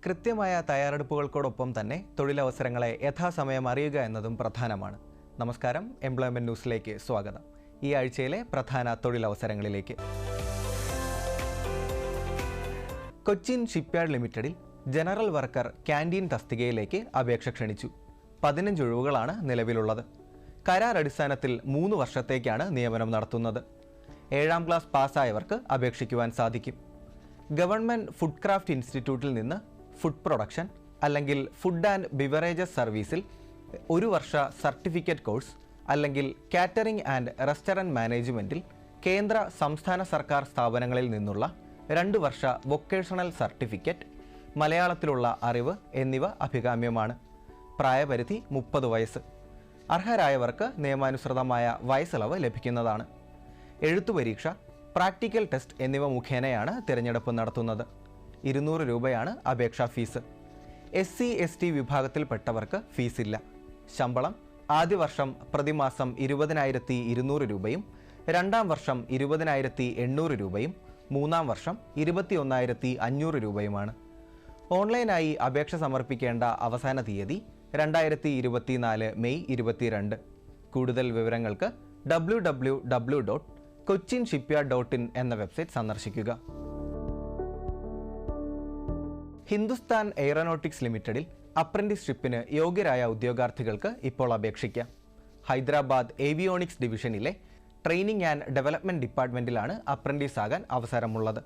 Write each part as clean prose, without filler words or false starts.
കൃത്യമായ തയ്യാറെടുപ്പുകൾക്കൊപ്പം തന്നെ തൊഴിലവസരങ്ങളെ യഥാസമയം അറിയുക എന്നതും പ്രധാനമാണ്. നമസ്കാരം, എംപ്ലോയ്മെന്റ് ന്യൂസിലേക്ക് സ്വാഗതം. ഈ ആഴ്ചയിലെ പ്രധാന തൊഴിലവസരങ്ങളിലേക്ക്. കൊച്ചിൻ ഷിപ്പ്യാർഡ് ലിമിറ്റഡിൽ ജനറൽ വർക്കർ ക്യാൻറ്റീൻ തസ്തികയിലേക്ക് അപേക്ഷ ക്ഷണിച്ചു. 15 ഒഴിവുകളാണ് നിലവിലുള്ളത്. കരാർ അടിസ്ഥാനത്തിൽ 3 വർഷത്തേക്കാണ് നിയമനം നടത്തുന്നത്. 7ാം ക്ലാസ് പാസ്സായവർക്ക് അപേക്ഷിക്കുവാൻ സാധിക്കും. ഗവൺമെൻറ് ഫുഡ് ക്രാഫ്റ്റ് ഇൻസ്റ്റിറ്റ്യൂട്ടിൽ നിന്ന് ഫുഡ് പ്രൊഡക്ഷൻ അല്ലെങ്കിൽ ഫുഡ് ആൻഡ് ബിവറേജസ് സർവീസിൽ 1 വർഷ സർട്ടിഫിക്കറ്റ് കോഴ്സ് അല്ലെങ്കിൽ കാറ്ററിംഗ് ആൻഡ് റെസ്റ്റോറൻറ്റ് മാനേജ്മെൻറ്റിൽ കേന്ദ്ര സംസ്ഥാന സർക്കാർ സ്ഥാപനങ്ങളിൽ നിന്നുള്ള 2 വർഷ വൊക്കേഷണൽ സർട്ടിഫിക്കറ്റ്, മലയാളത്തിലുള്ള അറിവ് എന്നിവ അഭികാമ്യമാണ്. പ്രായപരിധി 30 വയസ്സ്. അർഹരായവർക്ക് നിയമാനുസൃതമായ വയസ്സിളവ് ലഭിക്കുന്നതാണ്. എഴുത്തു പരീക്ഷ, പ്രാക്ടിക്കൽ ടെസ്റ്റ് എന്നിവ മുഖേനയാണ് തിരഞ്ഞെടുപ്പ് നടത്തുന്നത്. 200 രൂപയാണ് അപേക്ഷാ ഫീസ്. SC/ST വിഭാഗത്തിൽപ്പെട്ടവർക്ക് ഫീസില്ല. ശമ്പളം ആദ്യ വർഷം പ്രതിമാസം 20,200 രൂപയും 2ാം വർഷം 20,800 രൂപയും 3ാം വർഷം 21,500 രൂപയുമാണ്. ഓൺലൈനായി അപേക്ഷ സമർപ്പിക്കേണ്ട അവസാന തീയതി 2024 മെയ് 22. കൂടുതൽ വിവരങ്ങൾക്ക് www.cochinshipyard.in എന്ന വെബ്സൈറ്റ് സന്ദർശിക്കുക. ഹിന്ദുസ്ഥാൻ എയ്റോനോട്ടിക്സ് ലിമിറ്റഡിൽ അപ്രന്റീസ്ഷിപ്പിന് യോഗ്യരായ ഉദ്യോഗാർത്ഥികൾക്ക് ഇപ്പോൾ അപേക്ഷിക്കാം. ഹൈദരാബാദ് ഏവിയോണിക്സ് ഡിവിഷനിലെ ട്രെയിനിങ് ആൻഡ് ഡെവലപ്മെൻറ്റ് ഡിപ്പാർട്ട്മെൻറ്റിലാണ് അപ്രന്റീസ് ആകാൻ അവസരമുള്ളത്.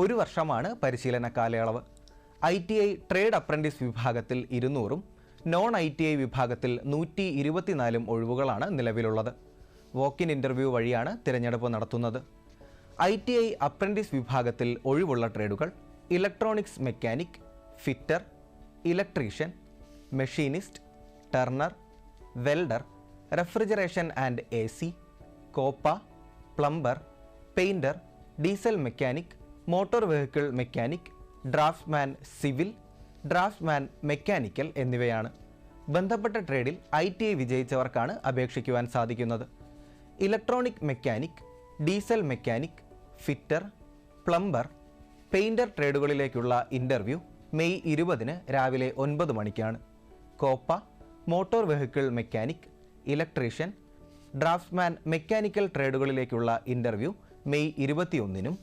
1 വർഷമാണ് പരിശീലന കാലയളവ്. ITI ട്രേഡ് അപ്രന്റീസ് വിഭാഗത്തിൽ 200ഉം നോൺ ITI വിഭാഗത്തിൽ 124 ഒഴിവുകളാണ് നിലവിലുള്ളത്. വോക്ക്-ഇൻ ഇൻ്റർവ്യൂ വഴിയാണ് തിരഞ്ഞെടുപ്പ് നടത്തുന്നത്. ITI അപ്രന്റീസ് വിഭാഗത്തിൽ ഒഴിവുള്ള ട്രേഡുകൾ electronics mechanic, fitter, electrician, machinist, turner, welder, refrigeration and AC, COPA, plumber, painter, diesel mechanic, motor vehicle mechanic, draughtsman civil, draughtsman mechanical എന്നിവയാണ്. ബന്ധപ്പെട്ട ട്രേഡിൽ ITI വിജയിച്ചവർക്കാണ് അപേക്ഷിക്കുവാൻ സാധിക്കുന്നത്. Electronic mechanic, diesel mechanic, fitter, plumber, painter ട്രേഡുകളിലേക്കുള്ള ഇൻ്റർവ്യൂ മെയ് 20 രാവിലെ 9 മണിക്കാണ്. COPA, motor vehicle mechanic, electrician, draughtsman mechanical ട്രേഡുകളിലേക്കുള്ള interview May 21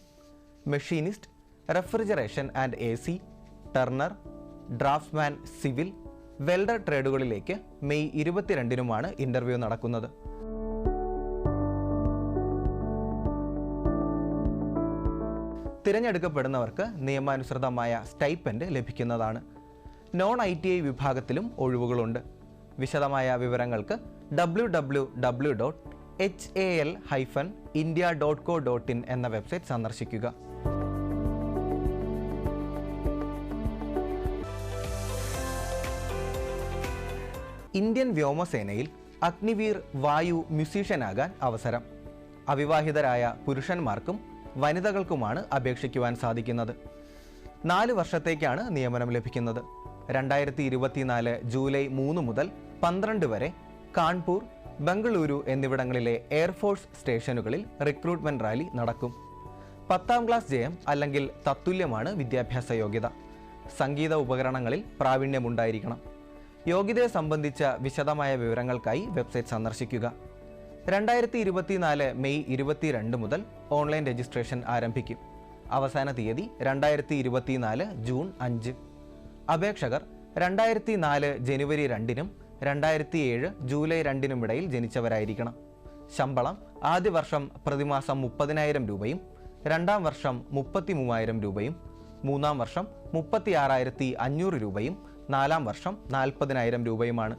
machinist, refrigeration and AC, turner, draughtsman civil, welder ട്രേഡുകളിലേക്ക് മെയ് 22 ഇൻ്റർവ്യൂ നടക്കുന്നത്. തിരഞ്ഞെടുക്കപ്പെടുന്നവർക്ക് നിയമാനുസൃതമായ സ്റ്റൈപ്പൻഡ് ലഭിക്കുന്നതാണ്. നോൺ ITI വിഭാഗത്തിലും ഒഴിവുകളുണ്ട്. വിശദമായ വിവരങ്ങൾക്ക് www.hal-india.co.in എന്ന വെബ്സൈറ്റ് സന്ദർശിക്കുക. ഇന്ത്യൻ വ്യോമസേനയിൽ അഗ്നിവീർ വായു മ്യൂസീഷ്യനാകാൻ അവസരം. അവിവാഹിതരായ പുരുഷന്മാർക്കും വനിതകൾക്കുമാണ് അപേക്ഷിക്കുവാൻ സാധിക്കുന്നത്. 4 വർഷത്തേക്കാണ് നിയമനം ലഭിക്കുന്നത്. 2024 ജൂലൈ 3 മുതൽ 12 വരെ കാൺപൂർ, ബംഗളൂരു എന്നിവിടങ്ങളിലെ എയർഫോഴ്സ് സ്റ്റേഷനുകളിൽ റിക്രൂട്ട്മെന്റ് റാലി നടക്കും. 10ാം ക്ലാസ് ജയം അല്ലെങ്കിൽ തത്തുല്യമാണ് വിദ്യാഭ്യാസ യോഗ്യത. സംഗീത ഉപകരണങ്ങളിൽ പ്രാവീണ്യമുണ്ടായിരിക്കണം. യോഗ്യതയെ സംബന്ധിച്ച വിശദമായ വിവരങ്ങൾക്കായി വെബ്സൈറ്റ് സന്ദർശിക്കുക. 2024 മെയ് 22 മുതൽ ഓൺലൈൻ രജിസ്ട്രേഷൻ ആരംഭിക്കും. അവസാന തീയതി 2024 ജൂൺ 5. അപേക്ഷകർ 2004 ജനുവരി 2 2007 ജൂലൈ 2 ഇടയിൽ ജനിച്ചവരായിരിക്കണം. ശമ്പളം ആദ്യ വർഷം പ്രതിമാസം 30,000 രൂപയും 2ാം വർഷം 33,000 രൂപയും 3ാം വർഷം 36,500 രൂപയും 4ാം വർഷം 40,000 രൂപയുമാണ്.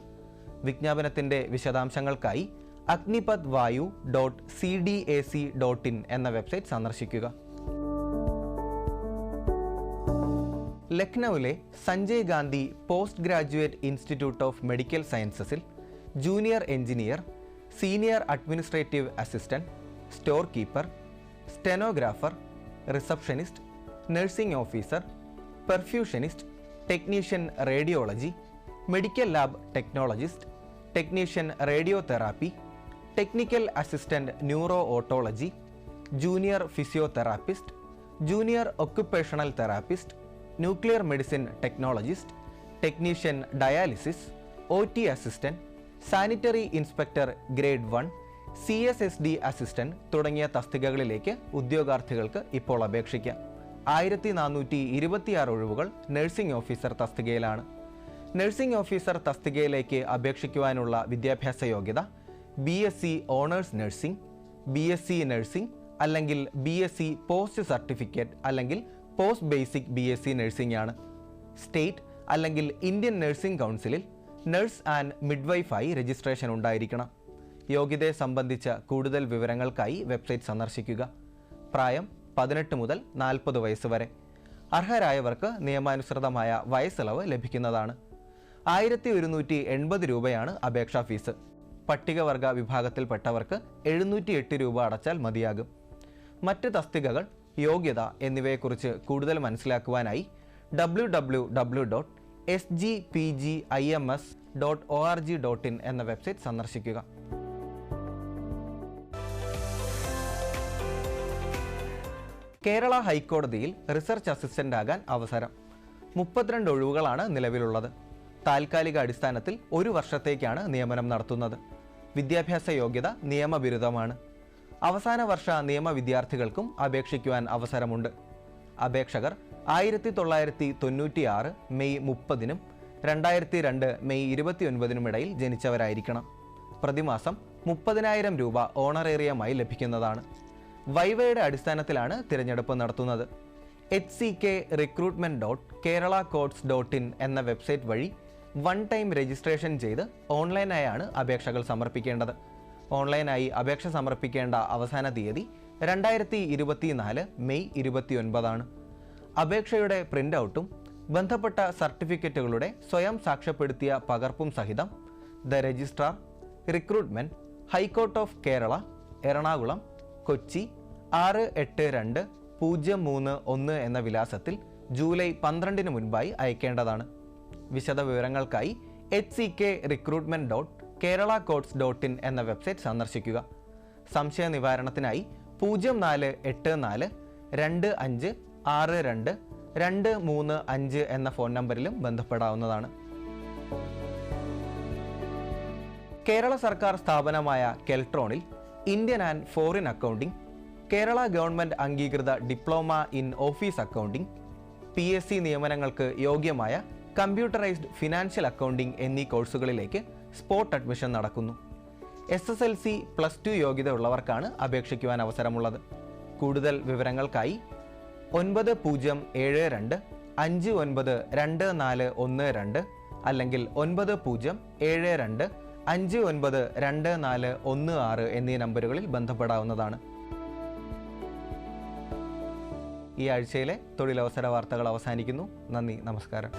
വിജ്ഞാപനത്തിൻ്റെ വിശദാംശങ്ങൾക്കായി agnipathvayu.cdac.in എന്ന വെബ്സൈറ്റ് സന്ദർശിക്കുക. ലക്നൌവിലെ Sanjay Gandhi post graduate institute of medical സയൻസസിൽ junior engineer, senior administrative assistant, store keeper, stenographer, receptionist, nursing officer, perfusionist, technician radiology, medical lab technologist, technician radiotherapy, technical assistant neuro otology, junior physiotherapist, junior occupational therapist, nuclear medicine technologist, technician dialysis, OT assistant, sanitary inspector grade 1, CSSD assistant തുടങ്ങിയ തസ്തികകളിലേക്ക് ഉദ്യോഗാർത്ഥികൾക്ക് ഇപ്പോൾ അപേക്ഷിക്കാം. 1426 ഒഴിവുകൾ nursing officer തസ്തികയിലാണ്. Nursing officer തസ്തികയിലേക്ക് അപേക്ഷിക്കുവാനുള്ള വിദ്യാഭ്യാസ യോഗ്യത BSc owners nursing, BSc nursing അല്ലെങ്കിൽ BSc പോസ്റ്റ് സർട്ടിഫിക്കറ്റ് അല്ലെങ്കിൽ പോസ്റ്റ് ബേസിക് BSc നഴ്സിംഗ് ആണ്. സ്റ്റേറ്റ് അല്ലെങ്കിൽ ഇന്ത്യൻ നഴ്സിംഗ് കൗൺസിലിൽ നഴ്സ് ആൻഡ് മിഡ്വൈഫായി രജിസ്ട്രേഷൻ ഉണ്ടായിരിക്കണം. യോഗ്യതയെ സംബന്ധിച്ച കൂടുതൽ വിവരങ്ങൾക്കായി വെബ്സൈറ്റ് സന്ദർശിക്കുക. പ്രായം 18 മുതൽ 40 വയസ്സ് വരെ. അർഹരായവർക്ക് നിയമാനുസൃതമായ വയസ്സിളവ് ലഭിക്കുന്നതാണ്. 1180 രൂപയാണ് അപേക്ഷാ ഫീസ്. പട്ടികവർഗ വിഭാഗത്തിൽപ്പെട്ടവർക്ക് 708 രൂപ അടച്ചാൽ മതിയാകും. മറ്റ് തസ്തികകൾ, യോഗ്യത എന്നിവയെക്കുറിച്ച് കൂടുതൽ മനസ്സിലാക്കുവാനായി www.sgpgims.org.in എന്ന വെബ്സൈറ്റ് സന്ദർശിക്കുക. കേരള ഹൈക്കോടതിയിൽ റിസർച്ച് അസിസ്റ്റന്റ് ആകാൻ അവസരം. 32 ഒഴിവുകളാണ് നിലവിലുള്ളത്. താൽക്കാലിക അടിസ്ഥാനത്തിൽ 1 വർഷത്തേക്കാണ് നിയമനം നടത്തുന്നത്. വിദ്യാഭ്യാസ യോഗ്യത നിയമബിരുദമാണ്. അവസാന വർഷ നിയമ വിദ്യാർത്ഥികൾക്കും അപേക്ഷിക്കുവാൻ അവസരമുണ്ട്. അപേക്ഷകർ 1996 മെയ് 30-നും 2002 മെയ് 29-നും ഇടയിൽ ജനിച്ചവരായിരിക്കണം. പ്രതിമാസം 30,000 രൂപ ഓണറേറിയമായി ലഭിക്കുന്നതാണ്. വൈവയുടെ അടിസ്ഥാനത്തിലാണ് തിരഞ്ഞെടുപ്പ് നടത്തുന്നത്. hckrecruitment.keralacourts.in എന്ന വെബ്സൈറ്റ് വഴി 1 ടൈം രജിസ്ട്രേഷൻ ചെയ്ത് ഓൺലൈനായാണ് അപേക്ഷകൾ സമർപ്പിക്കേണ്ടത്. ഓൺലൈനായി അപേക്ഷ സമർപ്പിക്കേണ്ട അവസാന തീയതി 2024 മെയ് 29 അപേക്ഷയുടെ പ്രിൻ്റ് ഔട്ടും ബന്ധപ്പെട്ട സർട്ടിഫിക്കറ്റുകളുടെ സ്വയം സാക്ഷ്യപ്പെടുത്തിയ പകർപ്പും സഹിതം the registrar, recruitment, high court of Kerala, Ernakulam, Kochi 682031 എന്ന വിലാസത്തിൽ ജൂലൈ 12 മുൻപായി അയക്കേണ്ടതാണ്. വിശദ വിവരങ്ങൾക്കായി hckrecruitment.keralacourts.in എന്ന വെബ്സൈറ്റ് സന്ദർശിക്കുക. സംശയ നിവാരണത്തിനായി 0484 25 62 235 എന്ന ഫോൺ നമ്പറിലും ബന്ധപ്പെടാവുന്നതാണ്. കേരള സർക്കാർ സ്ഥാപനമായ കെൽട്രോണിൽ Indian and foreign accounting, Kerala government അംഗീകൃത diploma in office accounting, PSc നിയമനങ്ങൾക്ക് യോഗ്യമായ കമ്പ്യൂട്ടറൈസ്ഡ് ഫിനാൻഷ്യൽ അക്കൗണ്ടിംഗ് എന്നീ കോഴ്സുകളിലേക്ക് സ്പോട്ട് അഡ്മിഷൻ നടക്കുന്നു. SSLC +2 യോഗ്യത ഉള്ളവർക്കാണ് അപേക്ഷിക്കുവാൻ അവസരമുള്ളത്. കൂടുതൽ വിവരങ്ങൾക്കായി 9072 592412 അല്ലെങ്കിൽ 9072 592416 എന്നീ നമ്പറുകളിൽ ബന്ധപ്പെടാവുന്നതാണ്. ഈ ആഴ്ചയിലെ തൊഴിലവസര വാർത്തകൾ അവസാനിക്കുന്നു. നന്ദി, നമസ്കാരം.